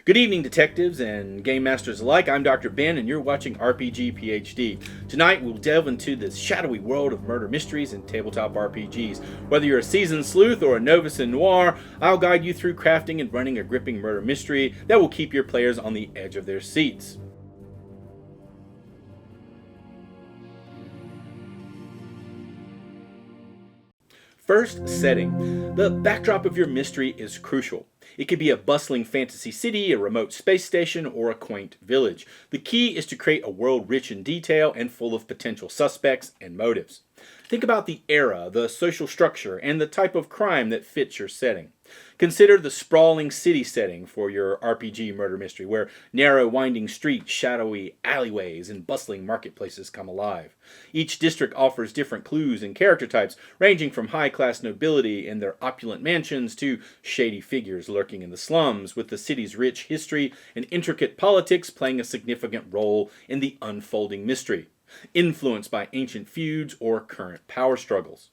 Good evening, detectives and game masters alike. I'm Dr. Ben, and you're watching RPG PhD. Tonight, we'll delve into the shadowy world of murder mysteries and tabletop RPGs. Whether you're a seasoned sleuth or a novice in noir, I'll guide you through crafting and running a gripping murder mystery that will keep your players on the edge of their seats. First, setting. The backdrop of your mystery is crucial. It could be a bustling fantasy city, a remote space station, or a quaint village. The key is to create a world rich in detail and full of potential suspects and motives. Think about the era, the social structure, and the type of crime that fits your setting. Consider the sprawling city setting for your RPG murder mystery, where narrow winding streets, shadowy alleyways, and bustling marketplaces come alive. Each district offers different clues and character types, ranging from high-class nobility in their opulent mansions to shady figures lurking in the slums, with the city's rich history and intricate politics playing a significant role in the unfolding mystery, influenced by ancient feuds or current power struggles.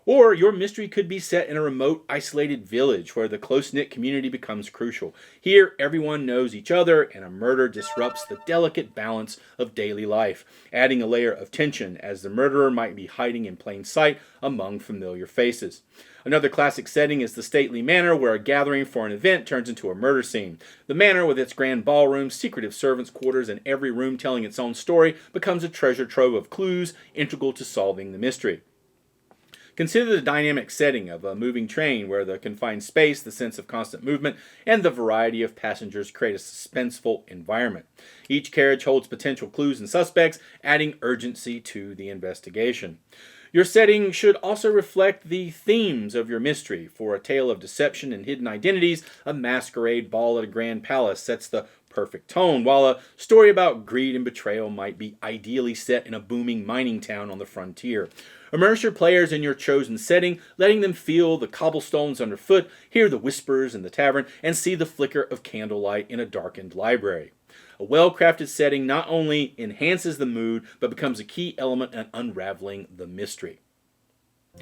Or your mystery could be set in a remote, isolated village where the close-knit community becomes crucial. Here, everyone knows each other, and a murder disrupts the delicate balance of daily life, adding a layer of tension as the murderer might be hiding in plain sight among familiar faces. Another classic setting is the stately manor, where a gathering for an event turns into a murder scene. The manor, with its grand ballroom, secretive servants' quarters, and every room telling its own story, becomes a treasure trove of clues integral to solving the mystery. Consider the dynamic setting of a moving train, where the confined space, the sense of constant movement, and the variety of passengers create a suspenseful environment. Each carriage holds potential clues and suspects, adding urgency to the investigation. Your setting should also reflect the themes of your mystery. For a tale of deception and hidden identities, a masquerade ball at a grand palace sets the perfect tone, while a story about greed and betrayal might be ideally set in a booming mining town on the frontier. Immerse your players in your chosen setting, letting them feel the cobblestones underfoot, hear the whispers in the tavern, and see the flicker of candlelight in a darkened library. A well-crafted setting not only enhances the mood, but becomes a key element in unraveling the mystery.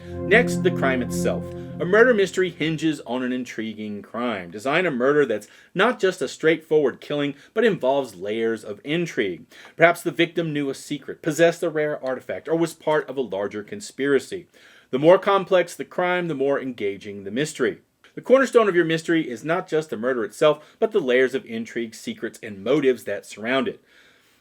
Next, the crime itself. A murder mystery hinges on an intriguing crime. Design a murder that's not just a straightforward killing, but involves layers of intrigue. Perhaps the victim knew a secret, possessed a rare artifact, or was part of a larger conspiracy. The more complex the crime, the more engaging the mystery. The cornerstone of your mystery is not just the murder itself, but the layers of intrigue, secrets, and motives that surround it.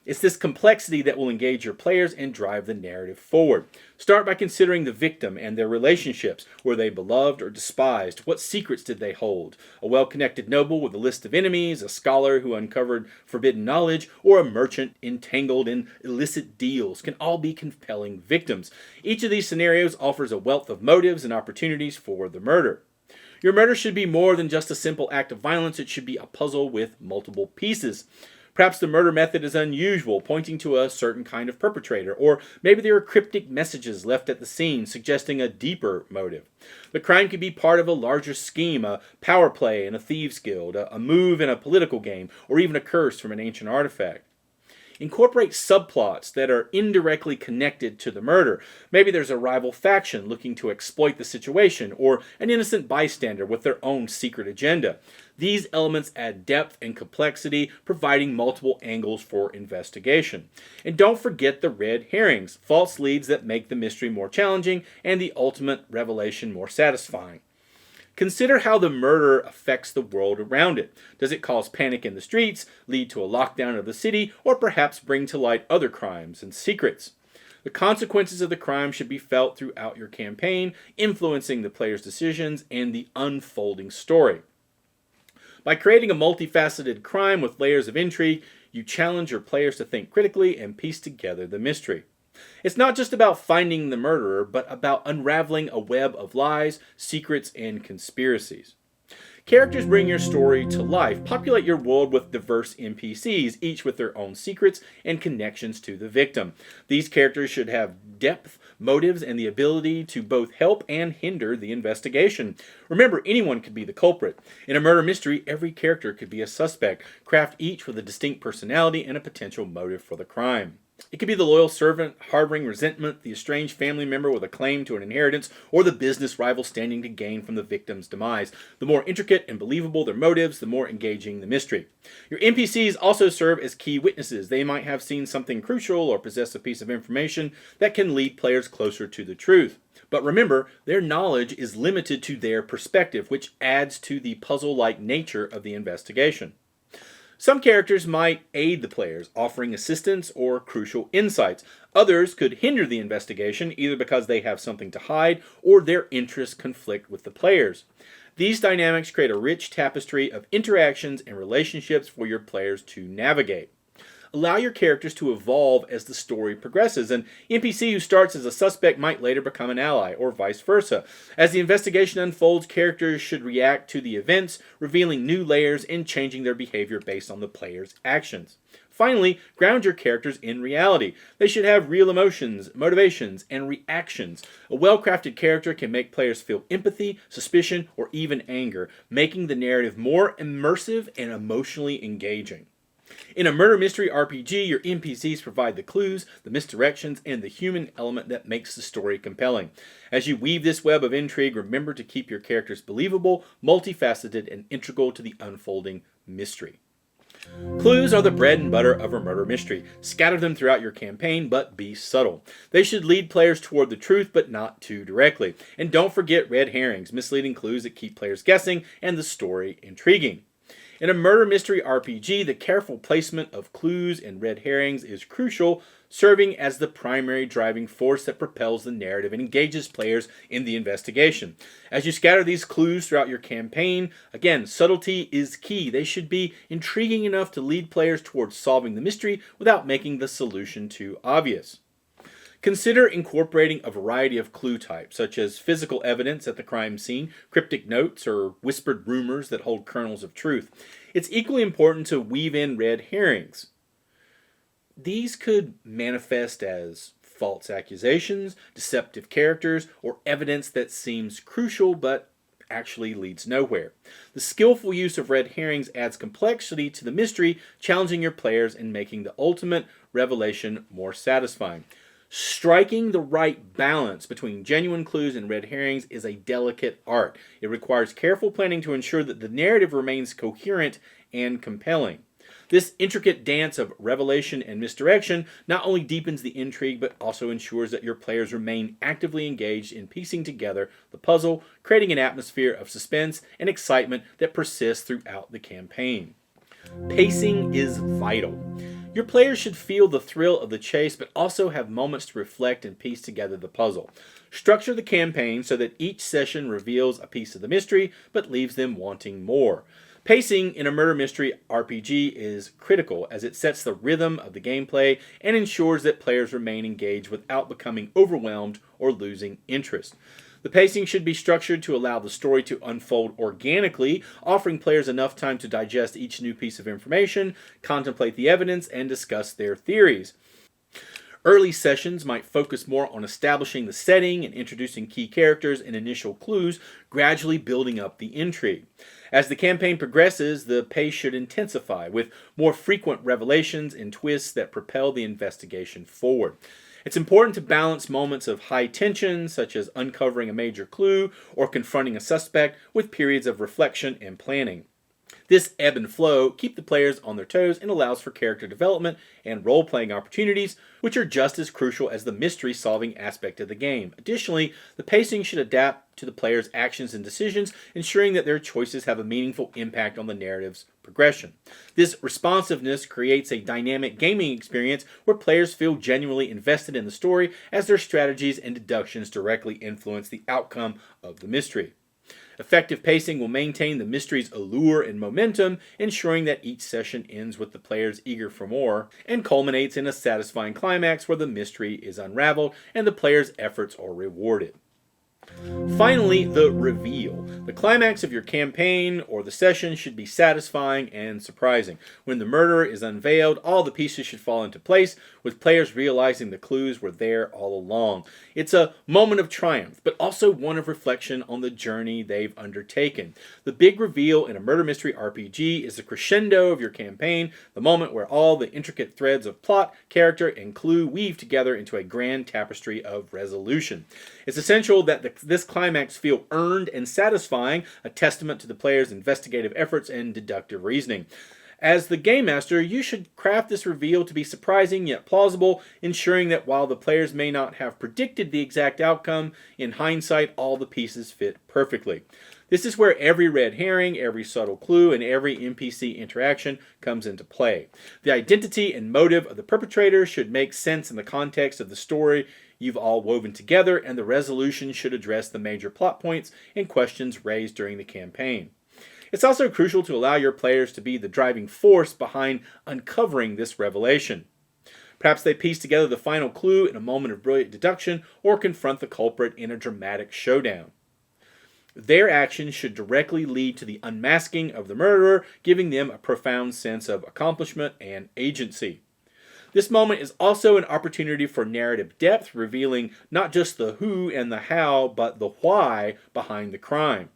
It's this complexity that will engage your players and drive the narrative forward. Start by considering the victim and their relationships. Were they beloved or despised? What secrets did they hold? A well-connected noble with a list of enemies, a scholar who uncovered forbidden knowledge, or a merchant entangled in illicit deals can all be compelling victims. Each of these scenarios offers a wealth of motives and opportunities for the murder. Your murder should be more than just a simple act of violence. It should be a puzzle with multiple pieces. Perhaps the murder method is unusual, pointing to a certain kind of perpetrator, or maybe there are cryptic messages left at the scene suggesting a deeper motive. The crime could be part of a larger scheme, a power play in a thieves' guild, a move in a political game, or even a curse from an ancient artifact. Incorporate subplots that are indirectly connected to the murder. Maybe there's a rival faction looking to exploit the situation, or an innocent bystander with their own secret agenda. These elements add depth and complexity, providing multiple angles for investigation. And don't forget the red herrings, false leads that make the mystery more challenging and the ultimate revelation more satisfying. Consider how the murder affects the world around it. Does it cause panic in the streets, lead to a lockdown of the city, or perhaps bring to light other crimes and secrets? The consequences of the crime should be felt throughout your campaign, influencing the player's decisions and the unfolding story. By creating a multifaceted crime with layers of intrigue, you challenge your players to think critically and piece together the mystery. It's not just about finding the murderer, but about unraveling a web of lies, secrets, and conspiracies. Characters bring your story to life. Populate your world with diverse NPCs, each with their own secrets and connections to the victim. These characters should have depth, motives, and the ability to both help and hinder the investigation. Remember, anyone could be the culprit. In a murder mystery, every character could be a suspect. Craft each with a distinct personality and a potential motive for the crime. It could be the loyal servant harboring resentment, the estranged family member with a claim to an inheritance, or the business rival standing to gain from the victim's demise. The more intricate and believable their motives, the more engaging the mystery. Your NPCs also serve as key witnesses. They might have seen something crucial or possess a piece of information that can lead players closer to the truth. But remember, their knowledge is limited to their perspective, which adds to the puzzle-like nature of the investigation. Some characters might aid the players, offering assistance or crucial insights. Others could hinder the investigation, either because they have something to hide or their interests conflict with the players. These dynamics create a rich tapestry of interactions and relationships for your players to navigate. Allow your characters to evolve as the story progresses. An NPC who starts as a suspect might later become an ally, or vice versa. As the investigation unfolds, characters should react to the events, revealing new layers and changing their behavior based on the player's actions. Finally, ground your characters in reality. They should have real emotions, motivations, and reactions. A well-crafted character can make players feel empathy, suspicion, or even anger, making the narrative more immersive and emotionally engaging. In a murder mystery RPG, your NPCs provide the clues, the misdirections, and the human element that makes the story compelling. As you weave this web of intrigue, remember to keep your characters believable, multifaceted, and integral to the unfolding mystery. Clues are the bread and butter of a murder mystery. Scatter them throughout your campaign, but be subtle. They should lead players toward the truth, but not too directly. And don't forget red herrings, misleading clues that keep players guessing and the story intriguing. In a murder mystery RPG, the careful placement of clues and red herrings is crucial, serving as the primary driving force that propels the narrative and engages players in the investigation. As you scatter these clues throughout your campaign, again, subtlety is key. They should be intriguing enough to lead players towards solving the mystery without making the solution too obvious. Consider incorporating a variety of clue types, such as physical evidence at the crime scene, cryptic notes, or whispered rumors that hold kernels of truth. It's equally important to weave in red herrings. These could manifest as false accusations, deceptive characters, or evidence that seems crucial but actually leads nowhere. The skillful use of red herrings adds complexity to the mystery, challenging your players and making the ultimate revelation more satisfying. Striking the right balance between genuine clues and red herrings is a delicate art. It requires careful planning to ensure that the narrative remains coherent and compelling. This intricate dance of revelation and misdirection not only deepens the intrigue, but also ensures that your players remain actively engaged in piecing together the puzzle, creating an atmosphere of suspense and excitement that persists throughout the campaign. Pacing is vital. Your players should feel the thrill of the chase, but also have moments to reflect and piece together the puzzle. Structure the campaign so that each session reveals a piece of the mystery, but leaves them wanting more. Pacing in a murder mystery RPG is critical, as it sets the rhythm of the gameplay and ensures that players remain engaged without becoming overwhelmed or losing interest. The pacing should be structured to allow the story to unfold organically, offering players enough time to digest each new piece of information, contemplate the evidence, and discuss their theories. Early sessions might focus more on establishing the setting and introducing key characters and initial clues, gradually building up the intrigue. As the campaign progresses, the pace should intensify, with more frequent revelations and twists that propel the investigation forward. It's important to balance moments of high tension, such as uncovering a major clue or confronting a suspect, with periods of reflection and planning. This ebb and flow keep the players on their toes and allows for character development and role-playing opportunities, which are just as crucial as the mystery-solving aspect of the game. Additionally, the pacing should adapt to the players' actions and decisions, ensuring that their choices have a meaningful impact on the narrative's progression. This responsiveness creates a dynamic gaming experience where players feel genuinely invested in the story, as their strategies and deductions directly influence the outcome of the mystery. Effective pacing will maintain the mystery's allure and momentum, ensuring that each session ends with the players eager for more, and culminates in a satisfying climax where the mystery is unraveled and the player's efforts are rewarded. Finally, the reveal. The climax of your campaign or the session should be satisfying and surprising. When the murderer is unveiled, all the pieces should fall into place, with players realizing the clues were there all along. It's a moment of triumph, but also one of reflection on the journey they've undertaken. The big reveal in a murder mystery RPG is the crescendo of your campaign, the moment where all the intricate threads of plot, character, and clue weave together into a grand tapestry of resolution. It's essential that this climax feel earned and satisfying, a testament to the player's investigative efforts and deductive reasoning. As the game master, you should craft this reveal to be surprising yet plausible, ensuring that while the players may not have predicted the exact outcome, in hindsight all the pieces fit perfectly. This is where every red herring, every subtle clue, and every NPC interaction comes into play. The identity and motive of the perpetrator should make sense in the context of the story you've all woven together, and the resolution should address the major plot points and questions raised during the campaign. It's also crucial to allow your players to be the driving force behind uncovering this revelation. Perhaps they piece together the final clue in a moment of brilliant deduction or confront the culprit in a dramatic showdown. Their actions should directly lead to the unmasking of the murderer, giving them a profound sense of accomplishment and agency. This moment is also an opportunity for narrative depth, revealing not just the who and the how, but the why behind the crime.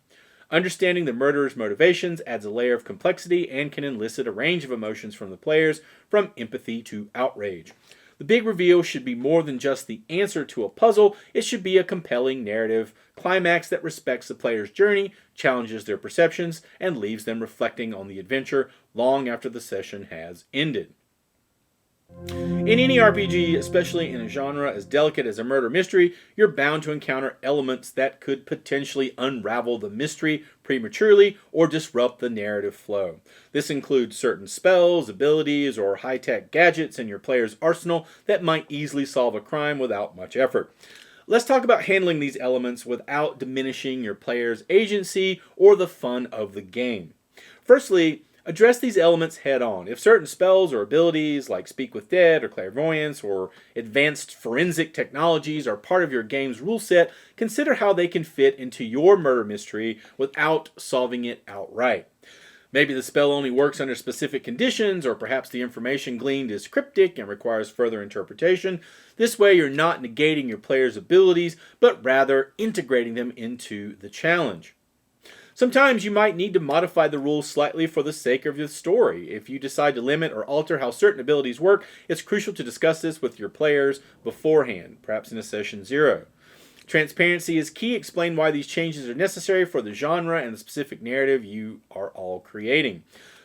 Understanding the murderer's motivations adds a layer of complexity and can elicit a range of emotions from the players, from empathy to outrage. The big reveal should be more than just the answer to a puzzle. It should be a compelling narrative climax that respects the player's journey, challenges their perceptions, and leaves them reflecting on the adventure long after the session has ended. In any RPG, especially in a genre as delicate as a murder mystery, you're bound to encounter elements that could potentially unravel the mystery prematurely or disrupt the narrative flow. This includes certain spells, abilities, or high-tech gadgets in your player's arsenal that might easily solve a crime without much effort. Let's talk about handling these elements without diminishing your player's agency or the fun of the game. Firstly, address these elements head on. If certain spells or abilities like Speak with Dead or Clairvoyance or advanced forensic technologies are part of your game's rule set, consider how they can fit into your murder mystery without solving it outright. Maybe the spell only works under specific conditions, or perhaps the information gleaned is cryptic and requires further interpretation. This way you're not negating your player's abilities, but rather integrating them into the challenge. Sometimes you might need to modify the rules slightly for the sake of your story. If you decide to limit or alter how certain abilities work, it's crucial to discuss this with your players beforehand, perhaps in a session 0. Transparency is key. Explain why these changes are necessary for the genre and the specific narrative you are all creating.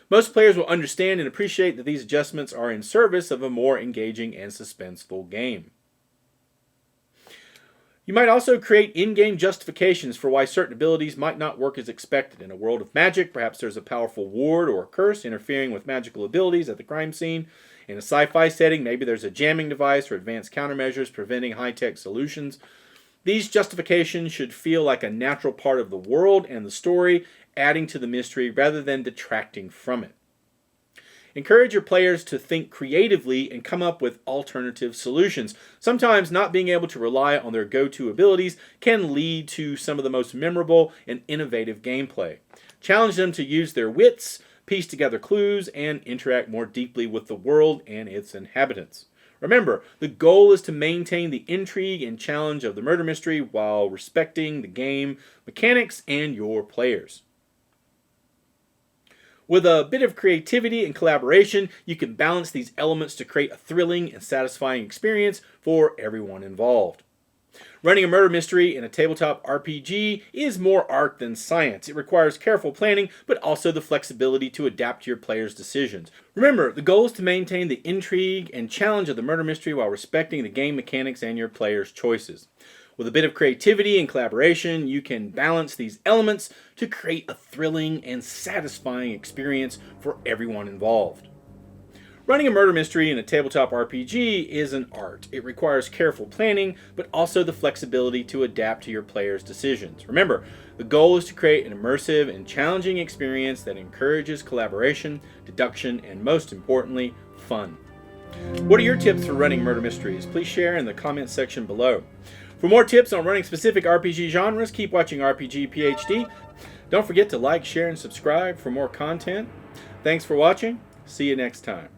Most players will understand and appreciate that these adjustments are in service of a more engaging and suspenseful game. You might also create in-game justifications for why certain abilities might not work as expected. In a world of magic, perhaps there's a powerful ward or a curse interfering with magical abilities at the crime scene. In a sci-fi setting, maybe there's a jamming device or advanced countermeasures preventing high-tech solutions. These justifications should feel like a natural part of the world and the story, adding to the mystery rather than detracting from it. Encourage your players to think creatively and come up with alternative solutions. Sometimes not being able to rely on their go-to abilities can lead to some of the most memorable and innovative gameplay. Challenge them to use their wits, piece together clues, and interact more deeply with the world and its inhabitants. Remember, the goal is to maintain the intrigue and challenge of the murder mystery while respecting the game mechanics and your players. With a bit of creativity and collaboration, you can balance these elements to create a thrilling and satisfying experience for everyone involved. Running a murder mystery in a tabletop RPG is more art than science. It requires careful planning, but also the flexibility to adapt to your players' decisions. Remember, the goal is to maintain the intrigue and challenge of the murder mystery while respecting the game mechanics and your players' choices. With a bit of creativity and collaboration, you can balance these elements to create a thrilling and satisfying experience for everyone involved. Running a murder mystery in a tabletop RPG is an art. It requires careful planning, but also the flexibility to adapt to your players' decisions. Remember, the goal is to create an immersive and challenging experience that encourages collaboration, deduction, and most importantly, fun. What are your tips for running murder mysteries? Please share in the comments section below. For more tips on running specific RPG genres, keep watching RPG PhD. Don't forget to like, share, and subscribe for more content. Thanks for watching. See you next time.